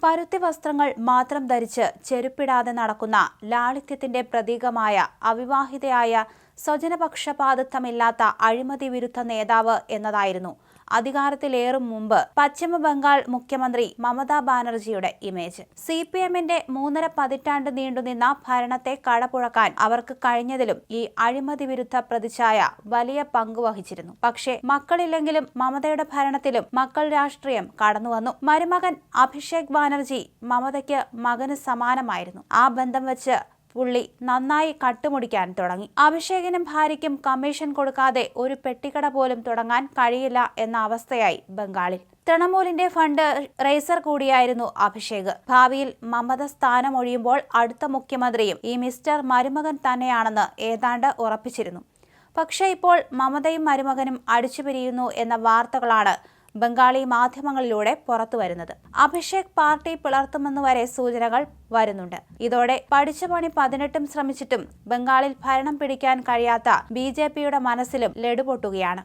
പരുത്തി വസ്ത്രങ്ങൾ മാത്രം ധരിച്ച് ചെരുപ്പിടാതെ നടക്കുന്ന ലാളിത്യത്തിന്റെ പ്രതീകമായ അവിവാഹിതയായ സ്വജനപക്ഷപാതിത്വമില്ലാത്ത അഴിമതി വിരുദ്ധ നേതാവ് എന്നതായിരുന്നു അധികാരത്തിലേറും മുമ്പ് പശ്ചിമ ബംഗാൾ മുഖ്യമന്ത്രി മമതാ ബാനർജിയുടെ ഇമേജ്. CPM-ന്റെ 3.5 പതിറ്റാണ്ട് നീണ്ടുനിന്ന ഭരണത്തെ കടപുഴക്കാൻ അവർക്ക് കഴിഞ്ഞതിലും ഈ അഴിമതി വിരുദ്ധ പ്രതിച്ഛായ വലിയ പങ്കുവഹിച്ചിരുന്നു. പക്ഷേ മക്കളില്ലെങ്കിലും മമതയുടെ ഭരണത്തിലും മക്കൾ രാഷ്ട്രീയം കടന്നുവന്നു. മരുമകൻ അഭിഷേക് ബാനർജി മമതയ്ക്ക് മകന് സമാനമായിരുന്നു. ആ ബന്ധം വെച്ച് പുള്ളി നന്നായി കട്ടുമുടിക്കാൻ തുടങ്ങി. അഭിഷേകിനും ഭാര്യയ്ക്കും കമ്മീഷൻ കൊടുക്കാതെ ഒരു പെട്ടിക്കട പോലും തുടങ്ങാൻ കഴിയില്ല എന്ന അവസ്ഥയായി ബംഗാളിൽ. തൃണമൂലിന്റെ ഫണ്ട് റേസർ കൂടിയായിരുന്നു അഭിഷേക്. ഭാവിയിൽ മമത സ്ഥാനമൊഴിയുമ്പോൾ അടുത്ത മുഖ്യമന്ത്രിയും ഈ മിസ്റ്റർ മരുമകൻ തന്നെയാണെന്ന് ഏതാണ്ട് ഉറപ്പിച്ചിരുന്നു. പക്ഷേ ഇപ്പോൾ മമതയും മരുമകനും അടിച്ചുപിരിയുന്നു എന്ന വാർത്തകളാണ് ബംഗാളി മാധ്യമങ്ങളിലൂടെ പുറത്തുവരുന്നത്. അഭിഷേക് പാർട്ടി പിളർത്തുമെന്നുവരെ സൂചനകൾ വരുന്നുണ്ട്. ഇതോടെ പഠിച്ച പണി 18 ശ്രമിച്ചിട്ടും ബംഗാളിൽ ഭരണം പിടിക്കാൻ കഴിയാത്ത BJPയുടെ മനസ്സിലും ലഡു പൊട്ടുകയാണ്.